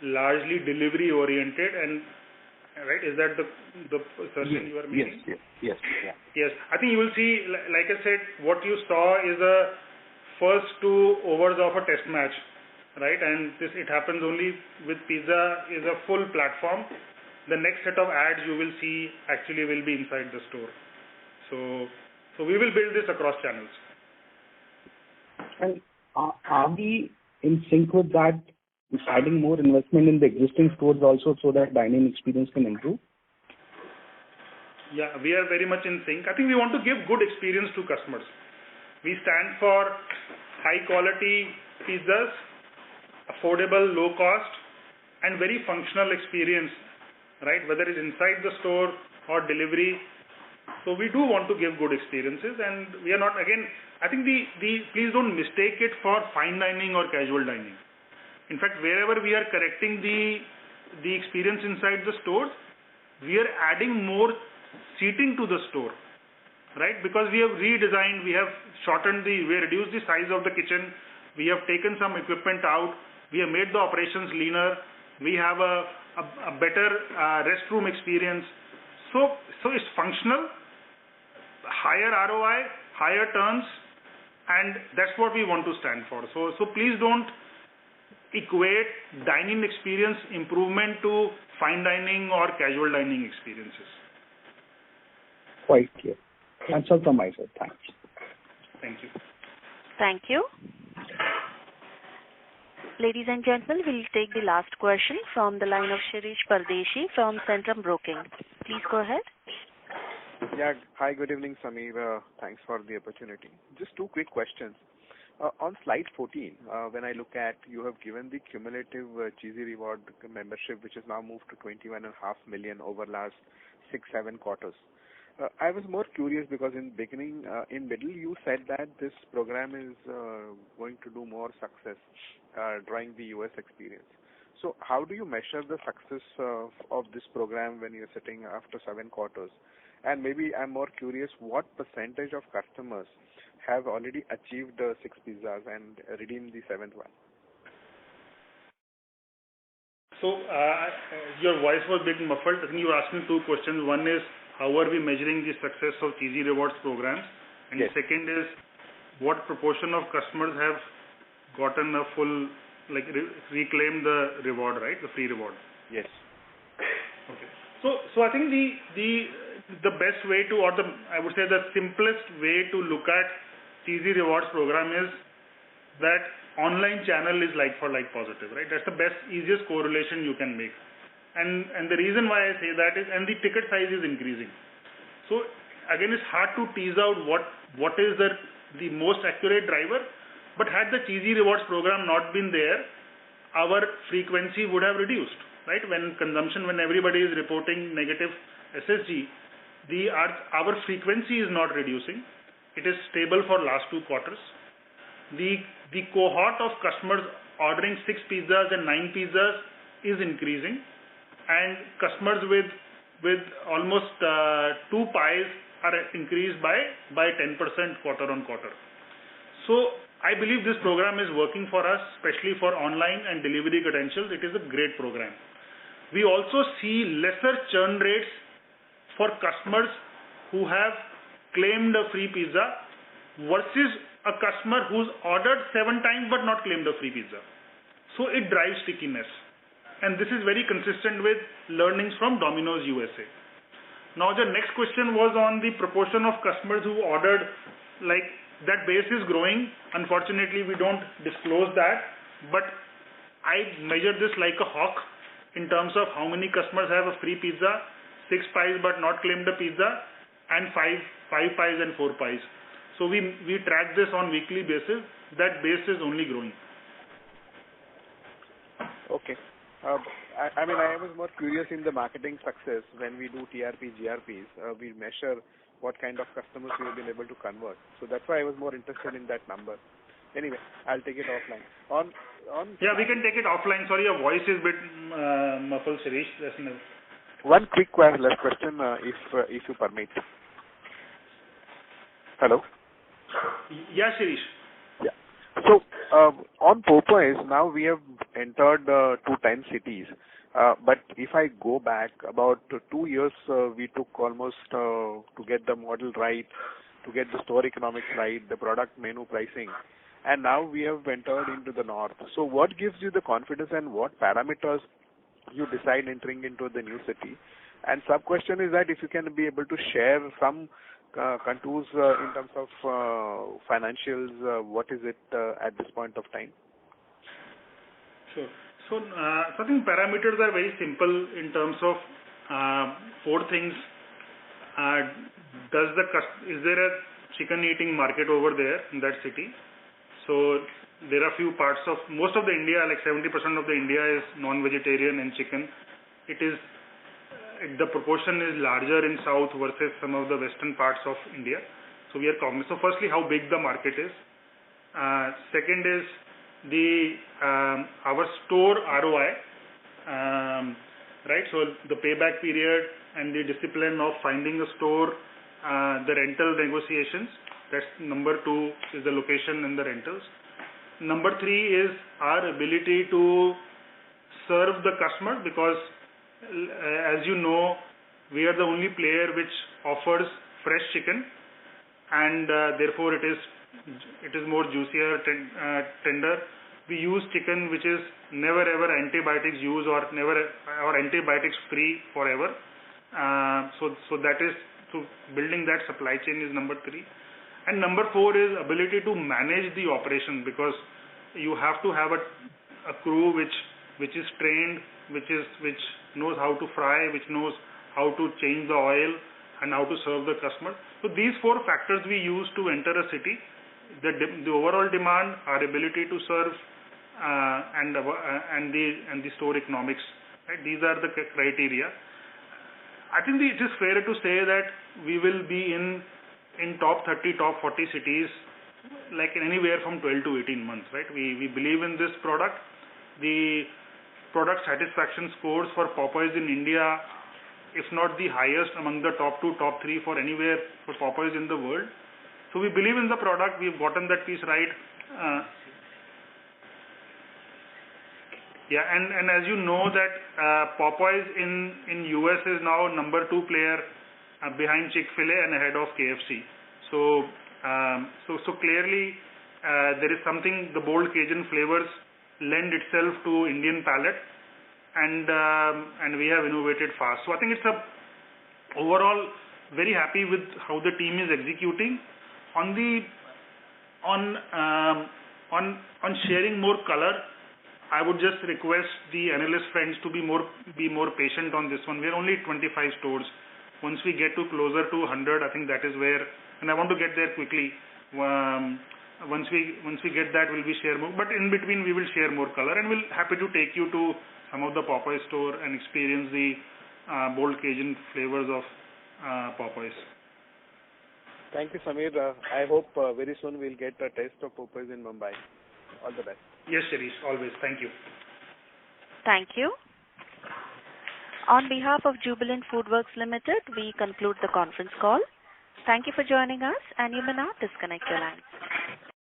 largely delivery oriented, and right, is that the assertion you are making? Yes. I think you will see, like I said, what you saw is a first 2 overs of a test match, right? And it happens only with pizza is a full platform. The next set of ads you will see actually will be inside the store. So we will build this across channels. And are we in sync with that, adding more investment in the existing stores also so that dining experience can improve? Yeah, we are very much in sync. I think we want to give good experience to customers. We stand for high quality pizzas, affordable, low cost, and very functional experience, right? Whether it's inside the store or delivery. So we do want to give good experiences, and we are not, again, I think please don't mistake it for fine dining or casual dining. In fact, wherever we are correcting the experience inside the stores, we are adding more seating to the store, right? Because we have redesigned, we have reduced the size of the kitchen, we have taken some equipment out, we have made the operations leaner, we have a better restroom experience. So it's functional, higher ROI, higher turns, and that's what we want to stand for. So please don't equate dining experience improvement to fine dining or casual dining experiences. Quite clear. That's all from my side. Thanks. Thank you. Thank you. Ladies and gentlemen, we'll take the last question from the line of Shirish Pardeshi from Centrum Broking. Please go ahead. Yeah. Hi, good evening, Sameer. Thanks for the opportunity. Just 2 quick questions. On slide 14, when I look at, you have given the cumulative Cheesy Reward membership, which has now moved to 21.5 million over last 6-7 quarters. I was more curious because in middle, you said that this program is going to do more success, drawing the US experience. So how do you measure the success of this program when you're sitting after 7 quarters? And maybe I'm more curious, what percentage of customers have already achieved 6 pizzas and redeemed the 7th one? So your voice was a bit muffled. I think you were asking 2 questions. One is how are we measuring the success of Cheesy Rewards programs, and Yes. the second is what proportion of customers have gotten a full, reclaim the reward, right, the free reward. Yes. Okay. So I think the best way to, or I would say the simplest way to look at Cheesy Rewards program is that online channel is like for like positive, right? That's the best, easiest correlation you can make. And the reason why I say that is, and the ticket size is increasing. So again, it's hard to tease out what is the most accurate driver. But had the Cheesy Rewards program not been there, our frequency would have reduced, right? When everybody is reporting negative SSG, our frequency is not reducing. It is stable for last 2 quarters. The cohort of customers ordering 6 pizzas and 9 pizzas is increasing, and customers with almost 2 pies are increased by 10% quarter on quarter. So I believe this program is working for us, especially for online and delivery credentials. It is a great program. We also see lesser churn rates for customers who have claimed a free pizza versus a customer who's ordered 7 times but not claimed a free pizza. So it drives stickiness. And this is very consistent with learnings from Domino's USA. Now the next question was on the proportion of customers who ordered, that base is growing. Unfortunately, we don't disclose that, but I measure this like a hawk in terms of how many customers have a free pizza, 6 pies but not claimed a pizza, and 5 pies and 4 pies. So we track this on weekly basis. That base is only growing. Okay. I was more curious in the marketing success when we do TRP, GRPs. We measure what kind of customers we have been able to convert. So that's why I was more interested in that number. Anyway, I'll take it offline. Yeah, we can take it offline. Sorry, your voice is a bit muffled, Shirish. One quick last question, if you permit. Hello? Yeah, Shirish. Yeah. So, on Popeyes, now we have entered 210 cities. But if I go back about 2 years, we took almost to get the model right, to get the store economics right, the product menu pricing. And now we have entered into the north. So what gives you the confidence and what parameters you decide entering into the new city? And sub-question is that if you can be able to share some contours in terms of financials, what is it at this point of time? Sure. So I think parameters are very simple in terms of 4 things. Is there a chicken eating market over there in that city? So there are few parts of most of the India, like 70% of the India is non-vegetarian and chicken. The proportion is larger in south versus some of the western parts of India. So we are cognizant. So firstly, how big the market is. Second is our store ROI, right? So the payback period and the discipline of finding a store, the rental negotiations. That's number 2 is the location and the rentals. Number 3 is our ability to serve the customer, because as you know, we are the only player which offers fresh chicken, and therefore it is more juicier, tender. We use chicken which is never ever antibiotics used or antibiotics free forever. So building that supply chain is number 3. And number 4 is ability to manage the operation, because you have to have a crew which is trained, which knows how to fry, which knows how to change the oil and how to serve the customer. So these 4 factors we use to enter a city: the overall demand, our ability to serve, and the store economics. Right? These are the criteria. I think it is fair to say that we will be in top 30, top 40 cities, like anywhere from 12 to 18 months. Right? We believe in this product. The product satisfaction scores for Popeyes in India, if not the highest, among the top 2, top 3 for anywhere for Popeyes in the world. So we believe in the product. We've gotten that piece right. And as you know that Popeyes in US is now number 2 player behind Chick-fil-A and ahead of KFC. So clearly there is something, the bold Cajun flavors lend itself to Indian palate, and we have innovated fast. So I think it's overall very happy with how the team is executing. On sharing more color, I would just request the analyst friends to be more patient on this one. We are only 25 stores. Once we get to closer to 100, I think that is where, and I want to get there quickly. Once we get that, we'll be share more. But in between, we will share more color, and we'll happy to take you to some of the Popeyes store and experience the bold Cajun flavors of Popeyes. Thank you, Samir. I hope very soon we'll get a taste of Popeyes in Mumbai. All the best. Yes, Shirish, always. Thank you. Thank you. On behalf of Jubilant Foodworks Limited, we conclude the conference call. Thank you for joining us, and you may now disconnect your lines.